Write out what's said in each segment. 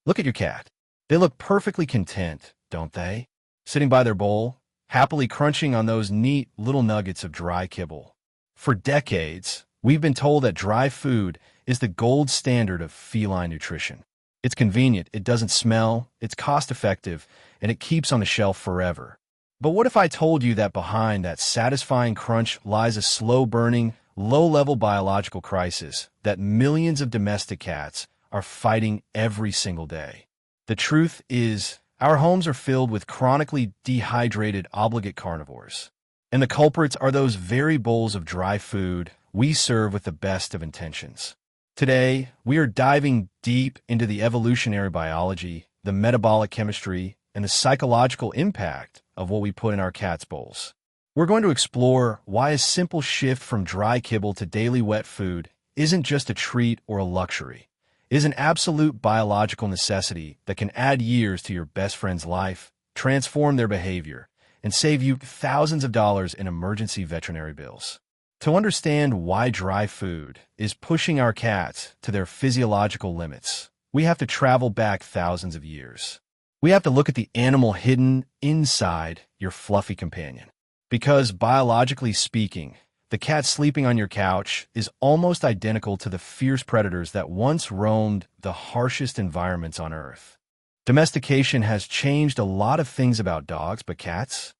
Look at your cat. They look perfectly content, don't they? Sitting by their bowl, happily crunching on those neat little nuggets of dry kibble. For decades, we've been told that dry food is the gold standard of feline nutrition. It's convenient, it doesn't smell, it's cost-effective, and it keeps on the shelf forever. But what if I told you that behind that satisfying crunch lies a slow-burning, low-level biological crisis that millions of domestic cats are fighting every single day? The truth is, our homes are filled with chronically dehydrated obligate carnivores. And the culprits are those very bowls of dry food we serve with the best of intentions. Today, we are diving deep into the evolutionary biology, the metabolic chemistry, and the psychological impact of what we put in our cats' bowls. We're going to explore why a simple shift from dry kibble to daily wet food isn't just a treat or a luxury. It is an absolute biological necessity that can add years to your best friend's life, transform their behavior, and save you thousands of dollars in emergency veterinary bills. To understand why dry food is pushing our cats to their physiological limits, we have to travel back thousands of years. We have to look at the animal hidden inside your fluffy companion. Because biologically speaking, the cat sleeping on your couch is almost identical to the fierce predators that once roamed the harshest environments on Earth. Domestication has changed a lot of things about dogs, but cats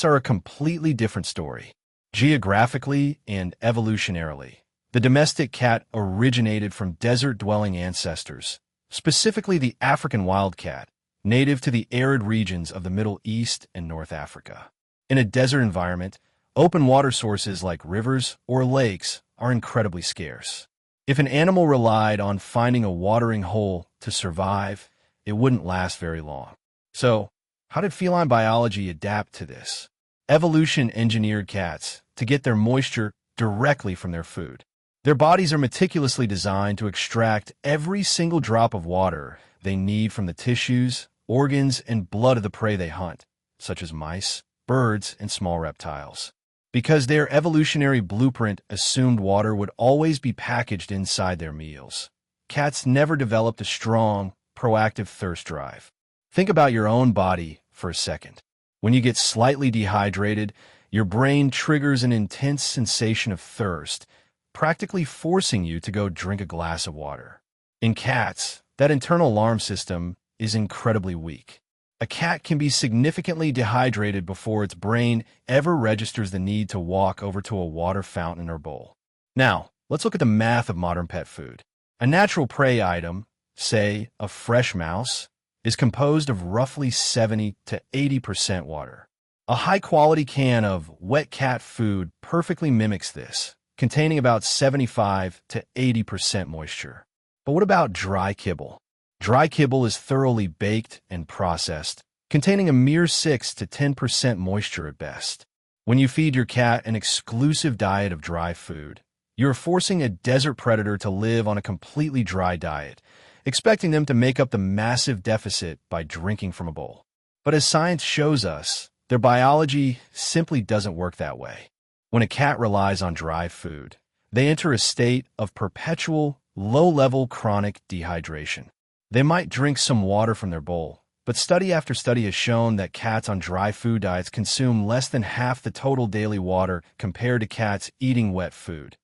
are a completely different story. Geographically and evolutionarily, the domestic cat originated from desert-dwelling ancestors, specifically the African wildcat, native to the arid regions of the Middle East and North Africa. In a desert environment, open water sources like rivers or lakes are incredibly scarce. If an animal relied on finding a watering hole to survive, it wouldn't last very long. So, how did feline biology adapt to this? Evolution engineered cats to get their moisture directly from their food. Their bodies are meticulously designed to extract every single drop of water they need from the tissues, organs, and blood of the prey they hunt, such as mice, birds, and small reptiles. Because their evolutionary blueprint assumed water would always be packaged inside their meals, cats never developed a strong, proactive thirst drive. Think about your own body for a second. When you get slightly dehydrated, your brain triggers an intense sensation of thirst, practically forcing you to go drink a glass of water. In cats, that internal alarm system is incredibly weak. A cat can be significantly dehydrated before its brain ever registers the need to walk over to a water fountain or bowl. Now, let's look at the math of modern pet food. A natural prey item, say a fresh mouse, is composed of roughly 70 to 80% water. A high-quality can of wet cat food perfectly mimics this, containing about 75 to 80% moisture. But what about dry kibble? Dry kibble is thoroughly baked and processed, containing a mere 6 to 10% moisture at best. When you feed your cat an exclusive diet of dry food, you're forcing a desert predator to live on a completely dry diet, expecting them to make up the massive deficit by drinking from a bowl. But as science shows us, their biology simply doesn't work that way. When a cat relies on dry food, they enter a state of perpetual, low-level chronic dehydration. They might drink some water from their bowl, but study after study has shown that cats on dry food diets consume less than half the total daily water compared to cats eating wet food,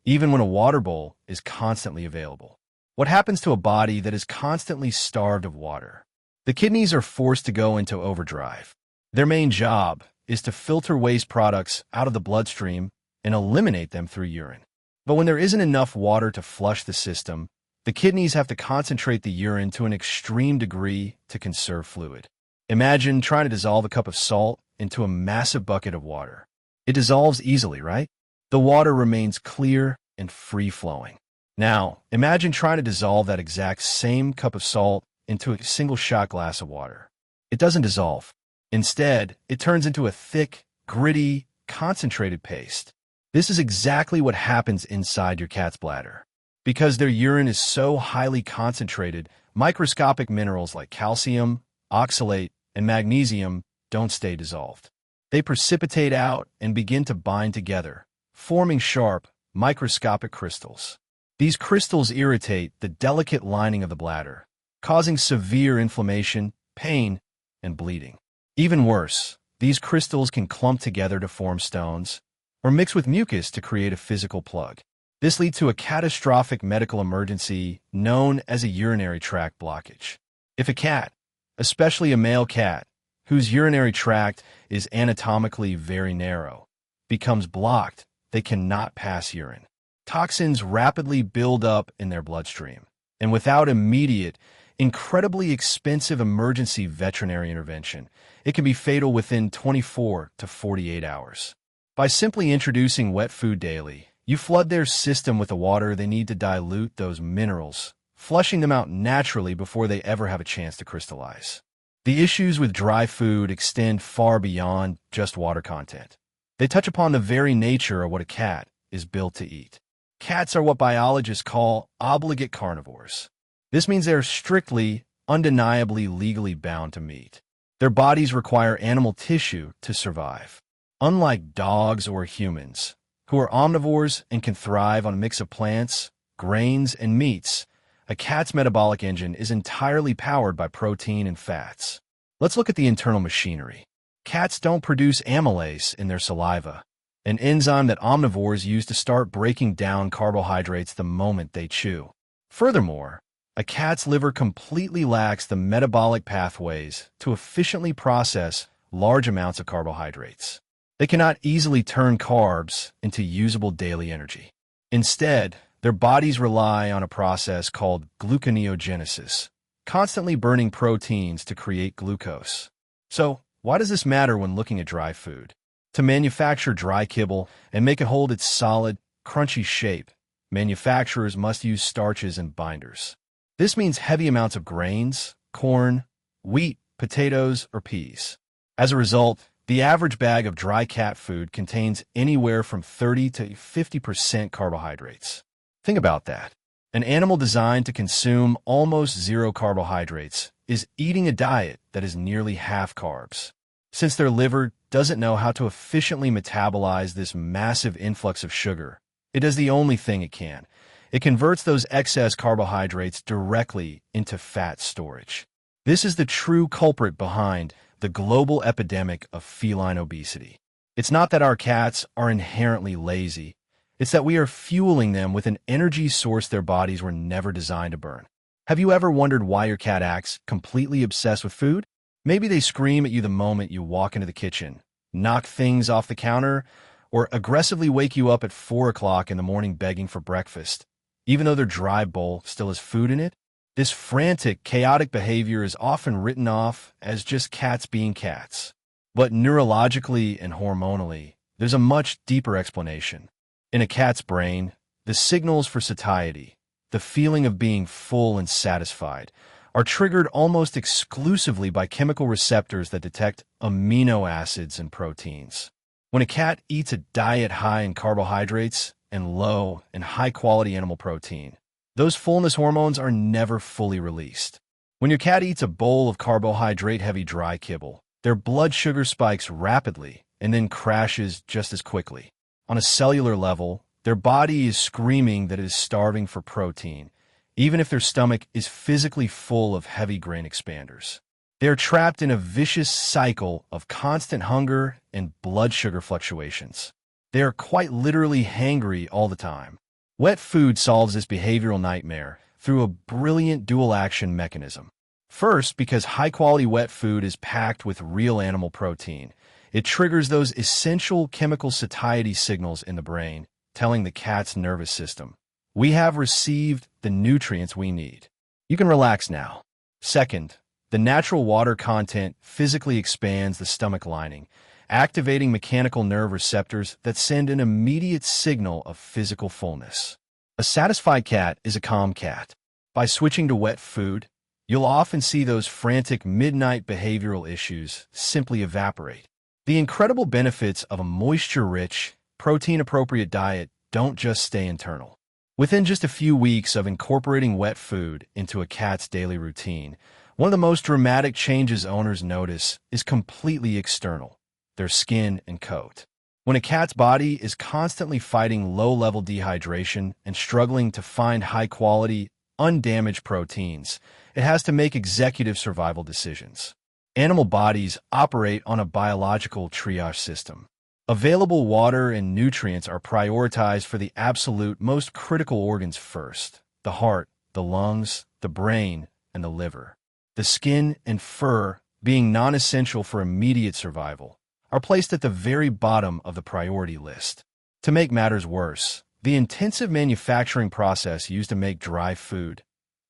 even when a water bowl is constantly available. What happens to a body that is constantly starved of water? The kidneys are forced to go into overdrive. Their main job is to filter waste products out of the bloodstream and eliminate them through urine. But when there isn't enough water to flush the system, the kidneys have to concentrate the urine to an extreme degree to conserve fluid. Imagine trying to dissolve a cup of salt into a massive bucket of water. It dissolves easily, right? The water remains clear and free-flowing. Now, imagine trying to dissolve that exact same cup of salt into a single shot glass of water. It doesn't dissolve. Instead, it turns into a thick, gritty, concentrated paste. This is exactly what happens inside your cat's bladder. Because their urine is so highly concentrated, microscopic minerals like calcium, oxalate, and magnesium don't stay dissolved. They precipitate out and begin to bind together, forming sharp, microscopic crystals. These crystals irritate the delicate lining of the bladder, causing severe inflammation, pain, and bleeding. Even worse, these crystals can clump together to form stones, or mix with mucus to create a physical plug. This leads to a catastrophic medical emergency known as a urinary tract blockage. If a cat, especially a male cat, whose urinary tract is anatomically very narrow, becomes blocked, they cannot pass urine. Toxins rapidly build up in their bloodstream, and without immediate, incredibly expensive emergency veterinary intervention, it can be fatal within 24 to 48 hours. By simply introducing wet food daily, you flood their system with the water they need to dilute those minerals, flushing them out naturally before they ever have a chance to crystallize. The issues with dry food extend far beyond just water content. They touch upon the very nature of what a cat is built to eat. Cats are what biologists call obligate carnivores. This means they are strictly, undeniably legally bound to meat. Their bodies require animal tissue to survive. Unlike dogs or humans, who are omnivores and can thrive on a mix of plants, grains, and meats, a cat's metabolic engine is entirely powered by protein and fats. Let's look at the internal machinery. Cats don't produce amylase in their saliva, an enzyme that omnivores use to start breaking down carbohydrates the moment they chew. Furthermore, a cat's liver completely lacks the metabolic pathways to efficiently process large amounts of carbohydrates. They cannot easily turn carbs into usable daily energy. Instead, their bodies rely on a process called gluconeogenesis, constantly burning proteins to create glucose. So, why does this matter when looking at dry food? To manufacture dry kibble and make it hold its solid, crunchy shape, manufacturers must use starches and binders. This means heavy amounts of grains, corn, wheat, potatoes, or peas. As a result, the average bag of dry cat food contains anywhere from 30 to 50% carbohydrates. Think about that. An animal designed to consume almost zero carbohydrates is eating a diet that is nearly half carbs. Since their liver doesn't know how to efficiently metabolize this massive influx of sugar, it does the only thing it can. It converts those excess carbohydrates directly into fat storage. This is the true culprit behind the global epidemic of feline obesity. It's not that our cats are inherently lazy. It's that we are fueling them with an energy source their bodies were never designed to burn. Have you ever wondered why your cat acts completely obsessed with food? Maybe they scream at you the moment you walk into the kitchen, knock things off the counter, or aggressively wake you up at 4 o'clock in the morning begging for breakfast, even though their dry bowl still has food in it. This frantic, chaotic behavior is often written off as just cats being cats. But neurologically and hormonally, there's a much deeper explanation. In a cat's brain, the signals for satiety, the feeling of being full and satisfied, are triggered almost exclusively by chemical receptors that detect amino acids and proteins. When a cat eats a diet high in carbohydrates and low in high-quality animal protein, those fullness hormones are never fully released. When your cat eats a bowl of carbohydrate-heavy dry kibble, their blood sugar spikes rapidly and then crashes just as quickly. On a cellular level, their body is screaming that it is starving for protein, even if their stomach is physically full of heavy grain expanders. They are trapped in a vicious cycle of constant hunger and blood sugar fluctuations. They are quite literally hangry all the time. Wet food solves this behavioral nightmare through a brilliant dual-action mechanism. First, because high-quality wet food is packed with real animal protein, it triggers those essential chemical satiety signals in the brain, telling the cat's nervous system, "We have received the nutrients we need. You can relax now." Second, the natural water content physically expands the stomach lining, activating mechanical nerve receptors that send an immediate signal of physical fullness. A satisfied cat is a calm cat. By switching to wet food, you'll often see those frantic midnight behavioral issues simply evaporate. The incredible benefits of a moisture-rich, protein-appropriate diet don't just stay internal. Within just a few weeks of incorporating wet food into a cat's daily routine, one of the most dramatic changes owners notice is completely external: their skin and coat. When a cat's body is constantly fighting low-level dehydration and struggling to find high-quality, undamaged proteins, it has to make executive survival decisions. Animal bodies operate on a biological triage system. Available water and nutrients are prioritized for the absolute most critical organs first: the heart, the lungs, the brain, and the liver. The skin and fur, being non-essential for immediate survival, are placed at the very bottom of the priority list. To make matters worse, the intensive manufacturing process used to make dry food,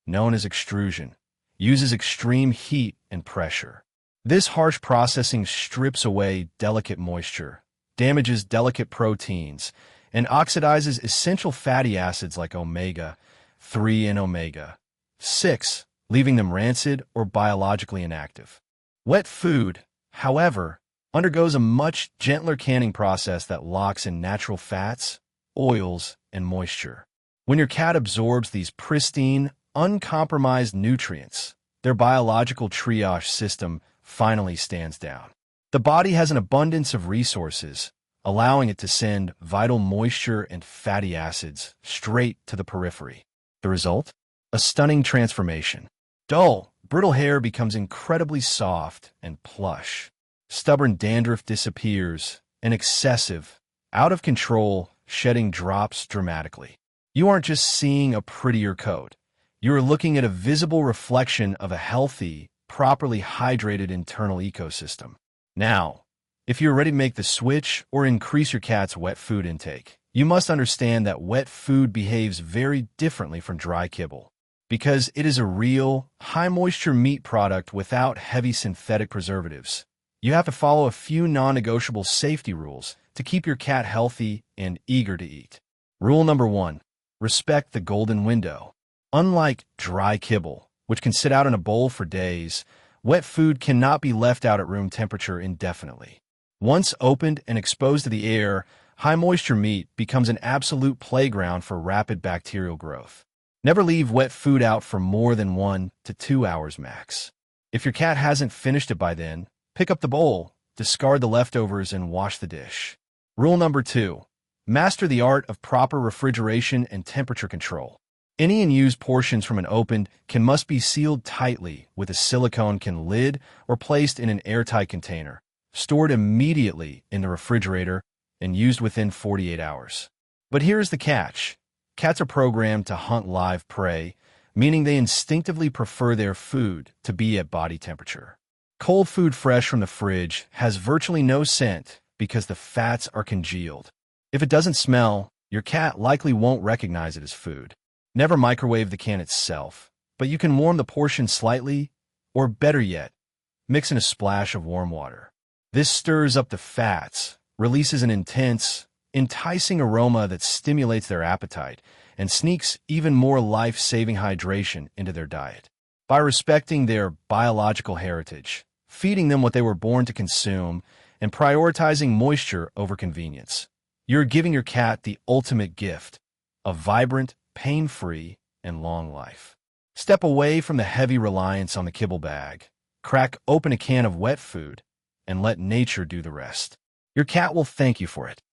known as extrusion, uses extreme heat and pressure. This harsh processing strips away delicate moisture, damages delicate proteins, and oxidizes essential fatty acids like omega-3 and omega-6, leaving them rancid or biologically inactive. Wet food, however, undergoes a much gentler canning process that locks in natural fats, oils, and moisture. When your cat absorbs these pristine, uncompromised nutrients, their biological triage system finally stands down. The body has an abundance of resources, allowing it to send vital moisture and fatty acids straight to the periphery. The result? A stunning transformation. Dull, brittle hair becomes incredibly soft and plush. Stubborn dandruff disappears, and excessive, out-of-control shedding drops dramatically. You aren't just seeing a prettier coat. You are looking at a visible reflection of a healthy, properly hydrated internal ecosystem. Now, if you're ready to make the switch or increase your cat's wet food intake, you must understand that wet food behaves very differently from dry kibble. Because it is a real, high-moisture meat product without heavy synthetic preservatives, you have to follow a few non-negotiable safety rules to keep your cat healthy and eager to eat. Rule number 1. Respect the golden window. Unlike dry kibble, which can sit out in a bowl for days, wet food cannot be left out at room temperature indefinitely. Once opened and exposed to the air, high-moisture meat becomes an absolute playground for rapid bacterial growth. Never leave wet food out for more than 1 to 2 hours max. If your cat hasn't finished it by then, pick up the bowl, discard the leftovers, and wash the dish. Rule number 2. Master the art of proper refrigeration and temperature control. Any unused portions from an opened can must be sealed tightly with a silicone can lid or placed in an airtight container, stored immediately in the refrigerator, and used within 48 hours. But here's the catch. Cats are programmed to hunt live prey, meaning they instinctively prefer their food to be at body temperature. Cold food fresh from the fridge has virtually no scent because the fats are congealed. If it doesn't smell, your cat likely won't recognize it as food. Never microwave the can itself, but you can warm the portion slightly, or better yet, mix in a splash of warm water. This stirs up the fats, releases an intense, enticing aroma that stimulates their appetite and sneaks even more life-saving hydration into their diet. By respecting their biological heritage, feeding them what they were born to consume, and prioritizing moisture over convenience, you're giving your cat the ultimate gift: a vibrant, pain-free, and long life. Step away from the heavy reliance on the kibble bag, crack open a can of wet food, and let nature do the rest. Your cat will thank you for it.